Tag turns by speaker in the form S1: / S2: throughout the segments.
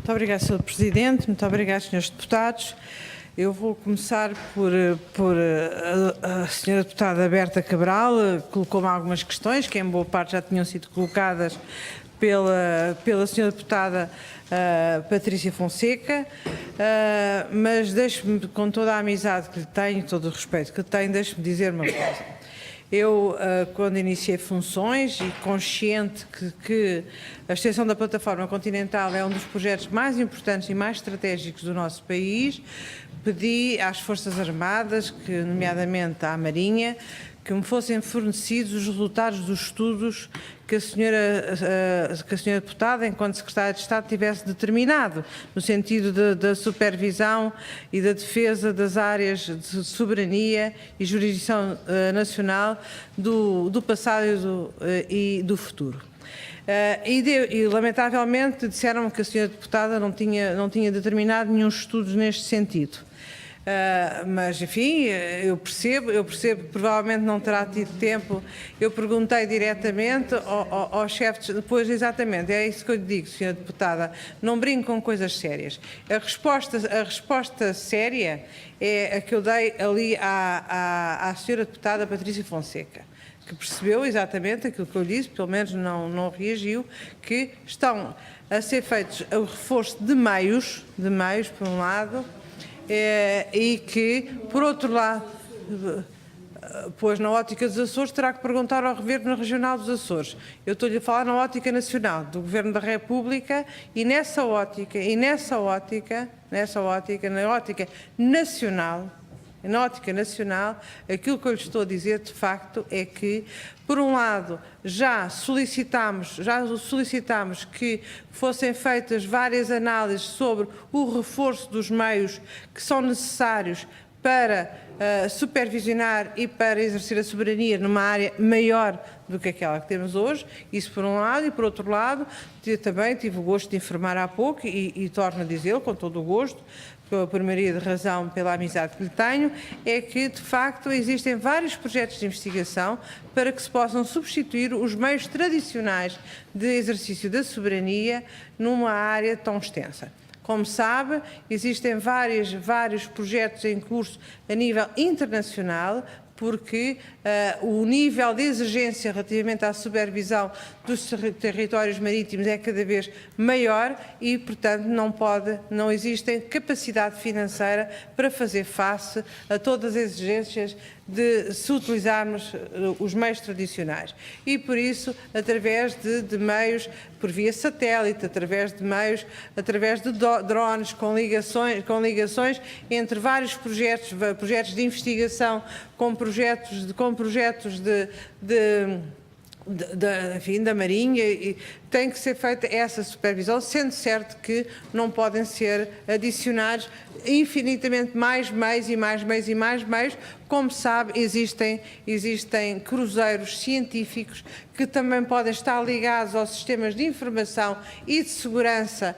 S1: Muito obrigada, Sr. Presidente. Muito obrigada, Srs. Deputados. Eu vou começar por a Sra. Deputada Berta Cabral colocou-me algumas questões que em boa parte já tinham sido colocadas pela Sra. Deputada Patrícia Fonseca, mas deixe-me, com toda a amizade que lhe tenho, todo o respeito que lhe tenho, deixe-me dizer uma coisa. Eu, quando iniciei funções e consciente que a extensão da plataforma continental é um dos projetos mais importantes e mais estratégicos do nosso país, pedi às Forças Armadas, nomeadamente à Marinha, que me fossem fornecidos os resultados dos estudos que a senhora deputada, enquanto Secretária de Estado, tivesse determinado, no sentido da supervisão e da defesa das áreas de soberania e jurisdição nacional do passado e do futuro. E lamentavelmente disseram que a senhora deputada não tinha determinado nenhum estudo neste sentido. Mas, enfim, eu percebo que provavelmente não terá tido tempo. Eu perguntei diretamente ao chefe, depois exatamente, é isso que eu lhe digo, Sra. Deputada, não brinco com coisas sérias. A resposta séria é a que eu dei ali à Sra. Deputada Patrícia Fonseca, que percebeu exatamente aquilo que eu disse, pelo menos não reagiu, que estão a ser feitos o reforço de meios, por um lado, e que, por outro lado, pois na ótica dos Açores, terá que perguntar ao Governo Regional dos Açores. Eu estou-lhe a falar na ótica nacional, do Governo da República, e na ótica nacional, aquilo que eu lhe estou a dizer, de facto, é que, por um lado, já solicitámos que fossem feitas várias análises sobre o reforço dos meios que são necessários para supervisionar e para exercer a soberania numa área maior do que aquela que temos hoje, isso por um lado, e por outro lado, também tive o gosto de informar há pouco, e torno a dizê-lo com todo o gosto, por maioria de razão, pela amizade que lhe tenho, é que, de facto, existem vários projetos de investigação para que se possam substituir os meios tradicionais de exercício da soberania numa área tão extensa. Como sabe, existem vários projetos em curso a nível internacional, porque o nível de exigência relativamente à supervisão dos territórios marítimos é cada vez maior e, portanto, não existe capacidade financeira para fazer face a todas as exigências de se utilizarmos os meios tradicionais. E, por isso, através de meios por via satélite, através de drones, com ligações entre vários projetos de investigação, com projetos enfim, da Marinha, e tem que ser feita essa supervisão, sendo certo que não podem ser adicionados infinitamente mais meios. Como sabe, existem cruzeiros científicos que também podem estar ligados aos sistemas de informação e de segurança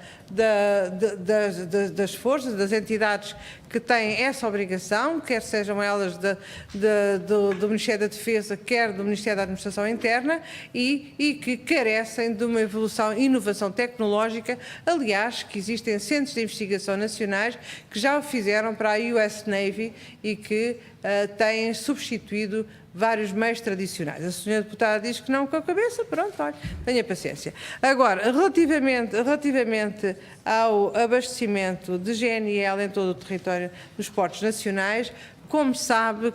S1: das forças, das entidades que têm essa obrigação, quer sejam elas do Ministério da Defesa, quer do Ministério da Administração Interna, e que carecem de uma evolução e inovação tecnológica. Aliás, que existem centros de investigação nacionais que já o fizeram para a US Navy e que têm substituído vários meios tradicionais. A senhora deputada diz que não com a cabeça, pronto, olha, tenha paciência. Agora, relativamente ao abastecimento de GNL em todo o território dos portos nacionais, como sabe,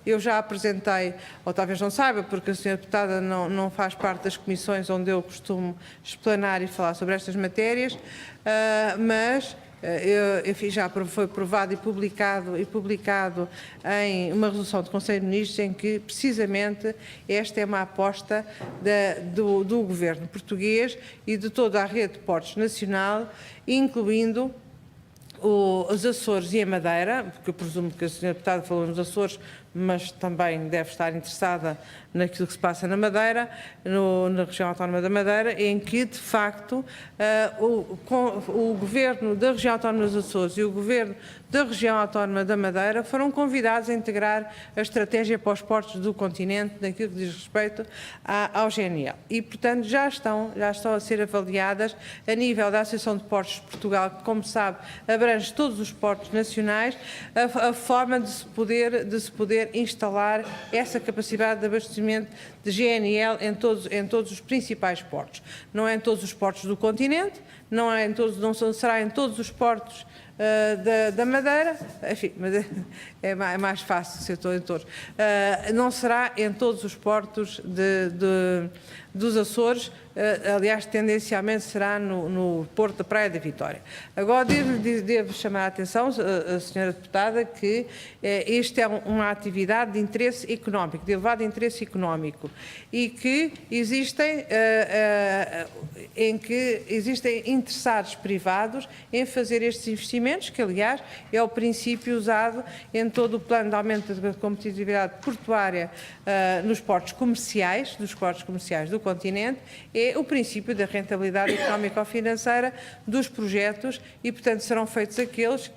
S1: eu já apresentei, ou talvez não saiba, porque a senhora deputada não faz parte das comissões onde eu costumo explanar e falar sobre estas matérias, mas enfim, já foi aprovado e publicado em uma resolução do Conselho de Ministros em que, precisamente, esta é uma aposta do Governo português e de toda a rede de portos nacional, incluindo os Açores e a Madeira, porque eu presumo que a senhora deputada falou nos Açores mas também deve estar interessada naquilo que se passa na Madeira, na região autónoma da Madeira, em que, de facto, o Governo da região autónoma dos Açores e o Governo da região autónoma da Madeira foram convidados a integrar a estratégia para os portos do continente naquilo que diz respeito ao GNL. E, portanto, já estão a ser avaliadas a nível da Associação de Portos de Portugal, que, como sabe, abrange todos os portos nacionais, a forma de se poder instalar essa capacidade de abastecimento de GNL em todos os principais portos. Não é em todos os portos do continente, não será em todos os portos da Madeira, enfim, mas é mais fácil se eu estou em todos. Não será em todos os portos dos Açores, aliás, tendencialmente será no Porto da Praia da Vitória. Agora, devo chamar a atenção, a senhora deputada, que isto é uma atividade de interesse económico, de elevado interesse económico, e que existem interessados privados em fazer estes investimentos, que, aliás, é o princípio usado em todo o plano de aumento da competitividade portuária nos portos comerciais, do continente, é o princípio da rentabilidade económico-financeira dos projetos e, portanto, serão feitos aqueles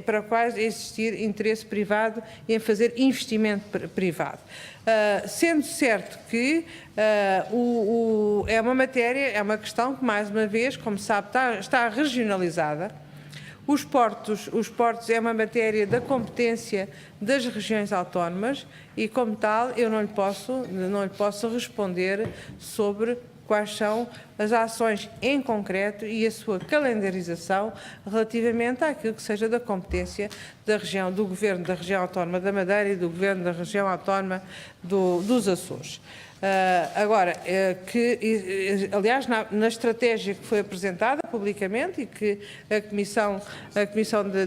S1: para quais existir interesse privado em fazer investimento privado. Sendo certo que é uma questão que, mais uma vez, como sabe, está regionalizada. Os portos é uma matéria da competência das regiões autónomas e, como tal, eu não lhe posso responder sobre quais são as ações em concreto e a sua calendarização relativamente àquilo que seja da competência do Governo da região autónoma da Madeira e do Governo da região autónoma dos Açores. Aliás, na estratégia que foi apresentada publicamente e que a Comissão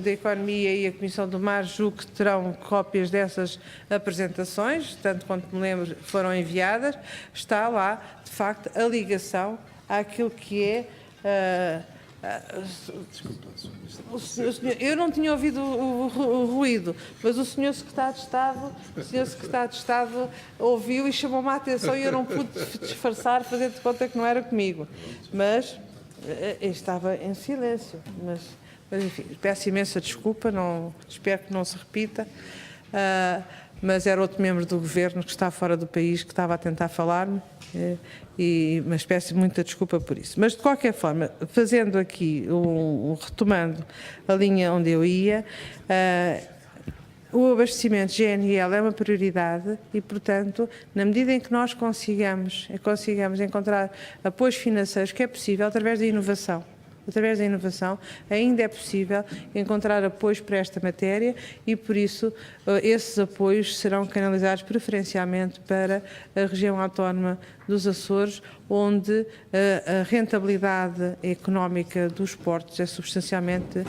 S1: da Economia e a Comissão do Mar, julgo que terão cópias dessas apresentações, tanto quanto me lembro, foram enviadas, está lá, de facto, a ligação àquilo que é... eu não tinha ouvido o ruído, mas o Sr. Secretário de Estado ouviu e chamou-me a atenção e eu não pude disfarçar, fazer de conta que não era comigo. Mas estava em silêncio. Mas enfim, peço imensa desculpa, espero que não se repita. Mas era outro membro do Governo que está fora do país que estava a tentar falar-me, mas peço muita desculpa por isso. Mas, de qualquer forma, fazendo aqui, retomando a linha onde eu ia, o abastecimento GNL é uma prioridade e, portanto, na medida em que nós consigamos encontrar apoios financeiros, que é possível através da inovação, ainda é possível encontrar apoios para esta matéria e, por isso, esses apoios serão canalizados preferencialmente para a região autónoma dos Açores, onde a rentabilidade económica dos portos é substancialmente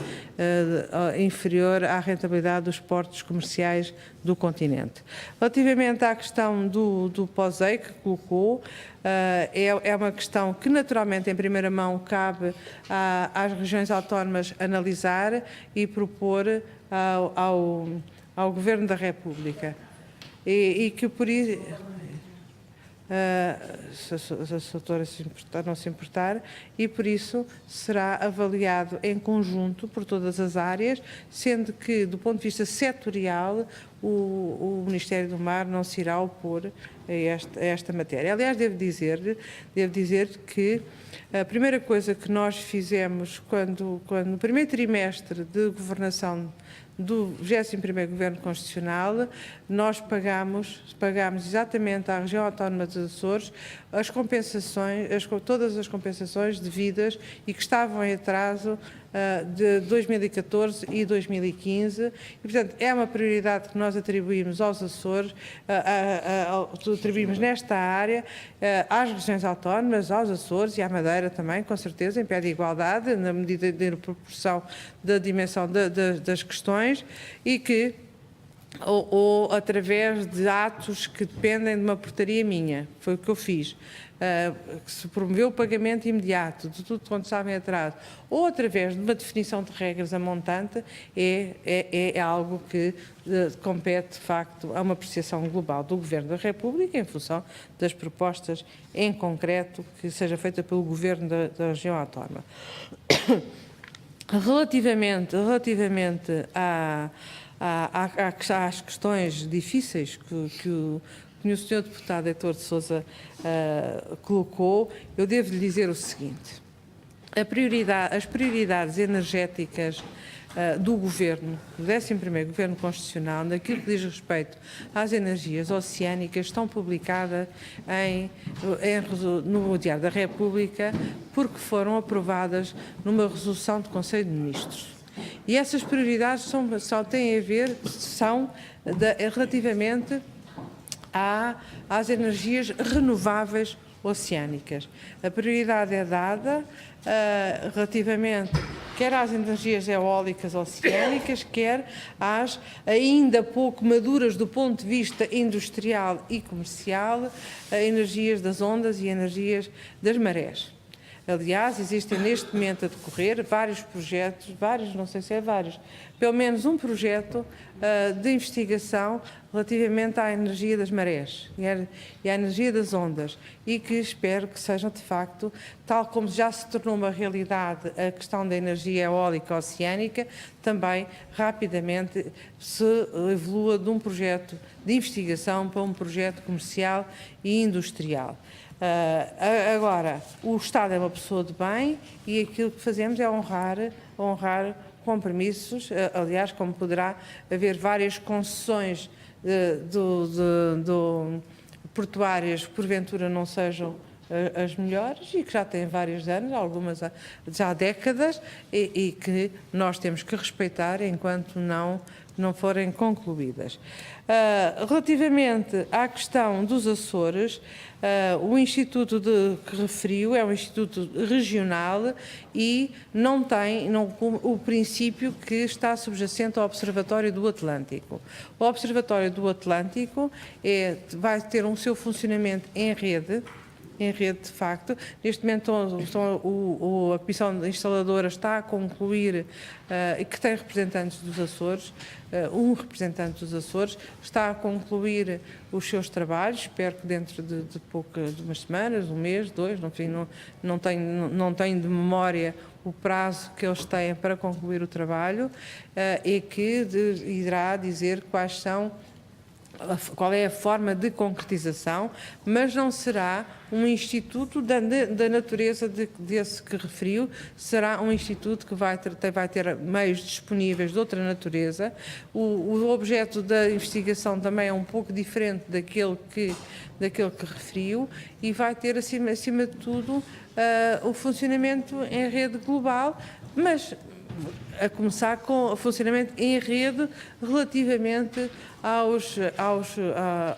S1: inferior à rentabilidade dos portos comerciais do continente. Relativamente à questão do POSEI que colocou, é uma questão que naturalmente em primeira mão cabe às regiões autónomas analisar e propor ao Governo da República. E que por isso... se a doutora não se importar, e por isso será avaliado em conjunto por todas as áreas, sendo que, do ponto de vista setorial, o Ministério do Mar não se irá opor a esta matéria. Aliás, devo dizer que a primeira coisa que nós fizemos quando no primeiro trimestre de governação do 21º Governo Constitucional, nós pagamos exatamente à região autónoma dos Açores todas as compensações devidas e que estavam em atraso de 2014 e 2015 e, portanto, é uma prioridade que nós atribuímos aos Açores, atribuímos nesta área às regiões autónomas, aos Açores e à Madeira também, com certeza, em pé de igualdade, na medida de proporção da dimensão das questões e que ou através de atos que dependem de uma portaria minha. Foi o que eu fiz. Que se promoveu o pagamento imediato de tudo quanto estava em atraso, ou através de uma definição de regras a montante, é algo que compete, de facto, a uma apreciação global do Governo da República, em função das propostas em concreto que seja feita pelo Governo da região autónoma. Relativamente às questões difíceis que o Sr. Deputado Heitor de Sousa colocou, eu devo lhe dizer o seguinte: as prioridades energéticas do Governo, do 11º Governo Constitucional, naquilo que diz respeito às energias oceânicas, estão publicadas no Diário da República, porque foram aprovadas numa resolução do Conselho de Ministros. E essas prioridades têm a ver, relativamente às energias renováveis oceânicas. A prioridade é dada relativamente quer às energias eólicas oceânicas, quer às ainda pouco maduras do ponto de vista industrial e comercial, energias das ondas e energias das marés. Aliás, existem neste momento a decorrer vários projetos, não sei se é vários, pelo menos um projeto de investigação relativamente à energia das marés e à energia das ondas, e que espero que sejam, de facto, tal como já se tornou uma realidade a questão da energia eólica oceânica, também rapidamente se evolua de um projeto de investigação para um projeto comercial e industrial. Agora, o Estado é uma pessoa de bem e aquilo que fazemos é honrar compromissos, aliás, como poderá haver várias concessões portuárias que porventura não sejam as melhores e que já têm vários anos, algumas já há décadas, e que nós temos que respeitar enquanto não forem concluídas. Relativamente à questão dos Açores, o Instituto que referiu é um Instituto regional e não tem o princípio que está subjacente ao Observatório do Atlântico. O Observatório do Atlântico vai ter o seu funcionamento em rede, de facto. Neste momento a Comissão Instaladora está a concluir, que tem representantes dos Açores, um representante dos Açores, está a concluir os seus trabalhos, espero que dentro de umas semanas, um mês, dois, enfim, não tenho de memória o prazo que eles têm para concluir o trabalho, e que irá dizer qual é a forma de concretização, mas não será um instituto da natureza desse que referiu, será um instituto que vai ter meios disponíveis de outra natureza. O objeto da investigação também é um pouco diferente daquele que referiu e vai ter, acima de tudo, o funcionamento em rede global, mas a começar com o funcionamento em rede relativamente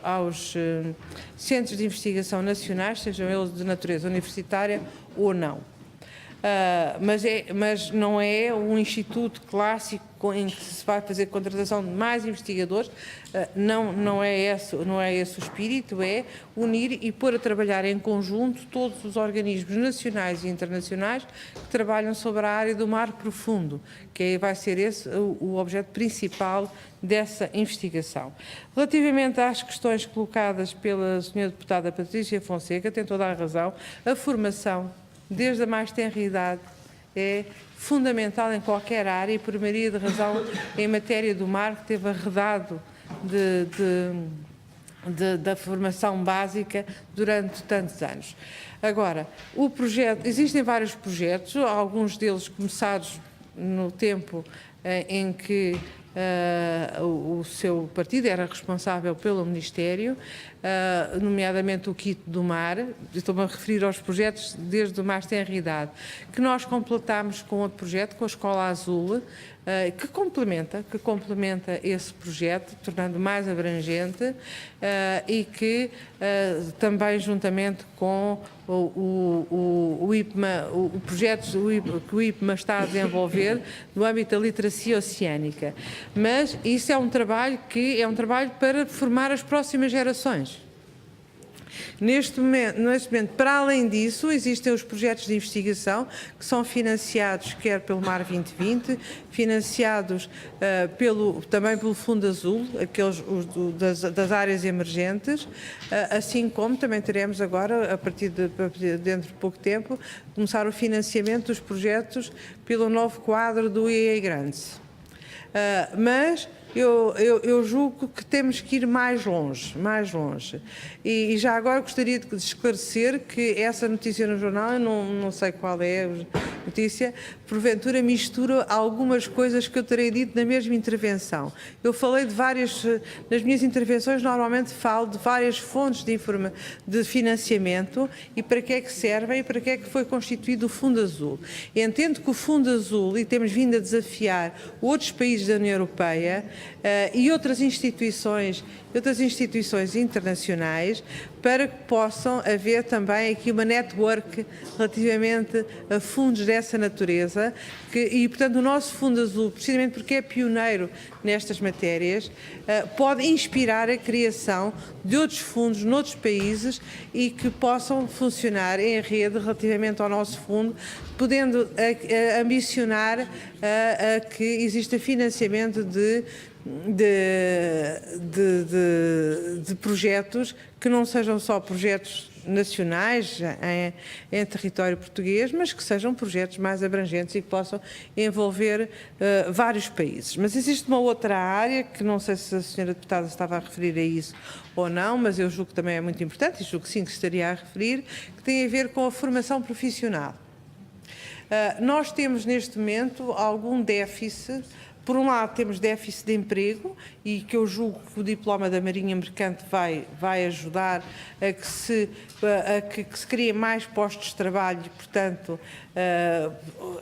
S1: aos centros de investigação nacionais, sejam eles de natureza universitária ou não. Mas não é um instituto clássico em que se vai fazer contratação de mais investigadores, não é esse o espírito, é unir e pôr a trabalhar em conjunto todos os organismos nacionais e internacionais que trabalham sobre a área do mar profundo, que vai ser esse o objeto principal dessa investigação. Relativamente às questões colocadas pela Sra. Deputada Patrícia Fonseca, tem toda a razão, a formação desde a mais tenra idade é fundamental em qualquer área e, por maioria de razão, em matéria do mar, que teve arredado da formação básica durante tantos anos. Agora, existem vários projetos, alguns deles começados no tempo em que o seu partido era responsável pelo Ministério, nomeadamente o Kit do Mar. Estou-me a referir aos projetos desde o mais tenra idade, que nós completámos com outro projeto, com a Escola Azul, que complementa esse projeto, tornando mais abrangente, e que também, juntamente com o projeto que o IPMA está a desenvolver no âmbito da literacia oceânica. Mas isso é um trabalho para formar as próximas gerações. Neste momento, para além disso, existem os projetos de investigação que são financiados quer pelo Mar 2020, financiados também pelo Fundo Azul, aqueles das áreas emergentes, assim como também teremos agora, dentro de pouco tempo, começar o financiamento dos projetos pelo novo quadro do EA Grants. Mas eu julgo que temos que ir mais longe. E já agora gostaria de esclarecer que essa notícia no jornal, eu não sei qual é a notícia, porventura mistura algumas coisas que eu terei dito na mesma intervenção. Eu falei nas minhas intervenções normalmente falo de várias fontes de financiamento e para que é que servem e para que é que foi constituído o Fundo Azul. Entendo que o Fundo Azul, e temos vindo a desafiar outros países da União Europeia e outras instituições internacionais para que possam haver também aqui uma network relativamente a fundos dessa natureza e, portanto, o nosso Fundo Azul, precisamente porque é pioneiro nestas matérias, pode inspirar a criação de outros fundos noutros países e que possam funcionar em rede relativamente ao nosso fundo, podendo ambicionar a que exista financiamento de projetos que não sejam só projetos nacionais em território português, mas que sejam projetos mais abrangentes e que possam envolver vários países. Mas existe uma outra área, que não sei se a senhora deputada estava a referir a isso ou não, mas eu julgo que também é muito importante, e julgo que sim que estaria a referir, que tem a ver com a formação profissional. Nós temos neste momento algum déficit. Por um lado, temos déficit de emprego e que eu julgo que o diploma da Marinha Mercante vai ajudar a que se criem mais postos de trabalho e, portanto,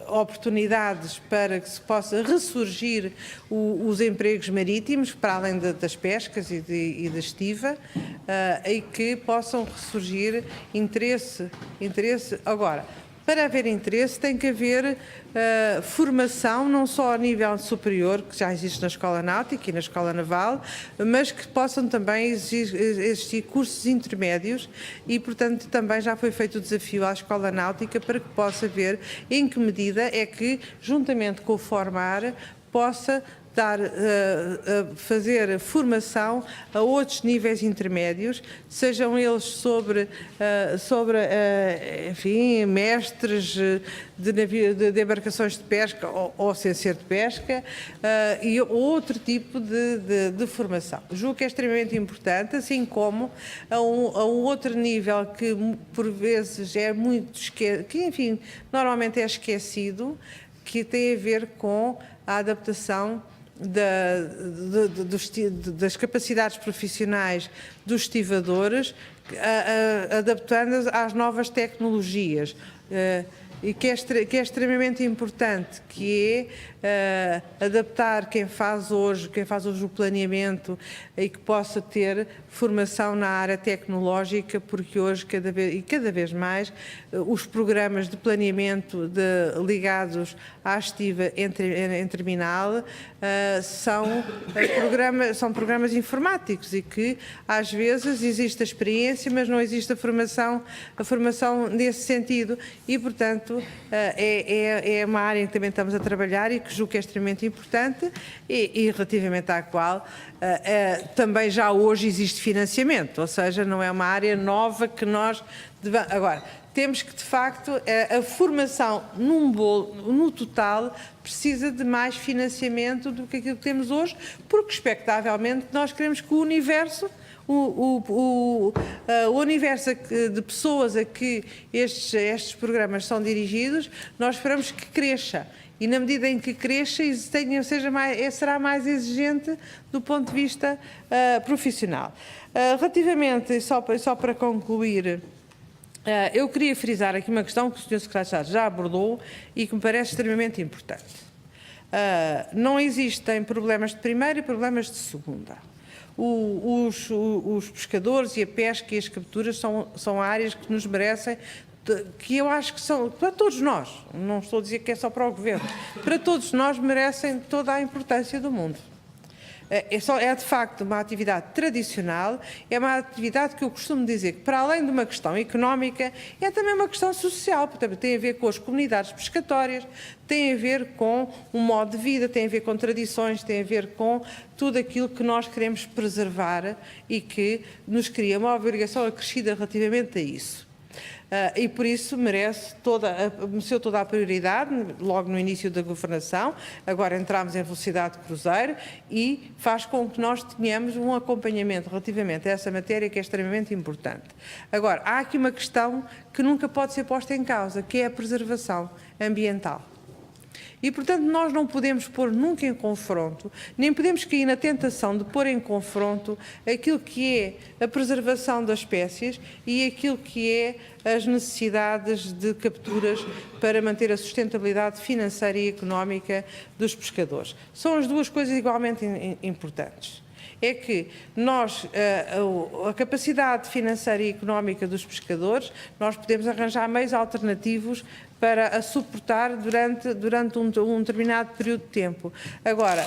S1: oportunidades para que se possa ressurgir os empregos marítimos, para além das pescas e da estiva, e que possam ressurgir interesse. Agora, para haver interesse tem que haver formação, não só a nível superior, que já existe na Escola Náutica e na Escola Naval, mas que possam também existir cursos intermédios e, portanto, também já foi feito o desafio à Escola Náutica para que possa ver em que medida é que, juntamente com o formar, possa fazer formação a outros níveis intermédios, sejam eles sobre enfim, mestres de embarcações de pesca ou sem ser de pesca e outro tipo de formação. Julgo que é extremamente importante, assim como a um outro nível que por vezes é muito que enfim, normalmente é esquecido, que tem a ver com a adaptação das capacidades profissionais dos estivadores, adaptando-as às novas tecnologias. E que é extremamente importante, que é adaptar quem faz hoje o planeamento e que possa ter formação na área tecnológica, porque hoje cada vez mais os programas de planeamento ligados à estiva em terminal são programas informáticos e que às vezes existe a experiência, mas não existe a formação nesse sentido e, portanto, é uma área em que também estamos a trabalhar e que julgo que é extremamente importante e relativamente à qual também já hoje existe financiamento, ou seja, não é uma área nova que nós devemos... Agora, temos que, de facto, a formação no total precisa de mais financiamento do que aquilo que temos hoje, porque, expectavelmente, nós queremos que o universo... O universo de pessoas a que estes programas são dirigidos, nós esperamos que cresça. E na medida em que cresça, será mais exigente do ponto de vista profissional. Relativamente, só para concluir, eu queria frisar aqui uma questão que o Sr. Secretário de Estado já abordou e que me parece extremamente importante. Não existem problemas de primeira e problemas de segunda. os pescadores e a pesca e as capturas são áreas que nos merecem, que eu acho que são, para todos nós, não estou a dizer que é só para o Governo, para todos nós merecem toda a importância do mundo. É de facto uma atividade tradicional, é uma atividade que eu costumo dizer que, para além de uma questão económica, é também uma questão social, portanto, tem a ver com as comunidades pescatórias, tem a ver com um modo de vida, tem a ver com tradições, tem a ver com tudo aquilo que nós queremos preservar e que nos cria uma obrigação acrescida relativamente a isso. E por isso mereceu toda a prioridade, logo no início da governação. Agora entramos em velocidade de cruzeiro e faz com que nós tenhamos um acompanhamento relativamente a essa matéria que é extremamente importante. Agora, há aqui uma questão que nunca pode ser posta em causa, que é a preservação ambiental. E, portanto, nós não podemos pôr nunca em confronto, nem podemos cair na tentação de pôr em confronto aquilo que é a preservação das espécies e aquilo que é as necessidades de capturas para manter a sustentabilidade financeira e económica dos pescadores. São as duas coisas igualmente importantes. É que nós, a capacidade financeira e económica dos pescadores, nós podemos arranjar meios alternativos para a suportar durante um determinado período de tempo. Agora,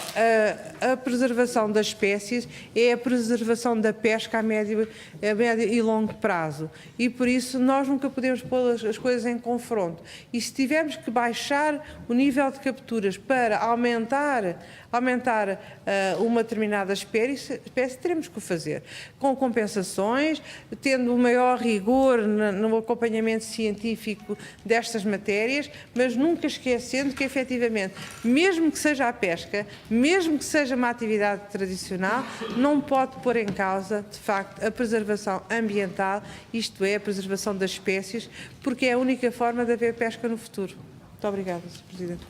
S1: a preservação das espécies é a preservação da pesca a médio e longo prazo e, por isso, nós nunca podemos pôr as coisas em confronto. E se tivermos que baixar o nível de capturas para aumentar uma determinada espécie, teremos que o fazer, com compensações, tendo um maior rigor no acompanhamento científico destas matérias, mas nunca esquecendo que, efetivamente, mesmo que seja a pesca, mesmo que seja uma atividade tradicional, não pode pôr em causa, de facto, a preservação ambiental, isto é, a preservação das espécies, porque é a única forma de haver pesca no futuro. Muito obrigada, Sr. Presidente.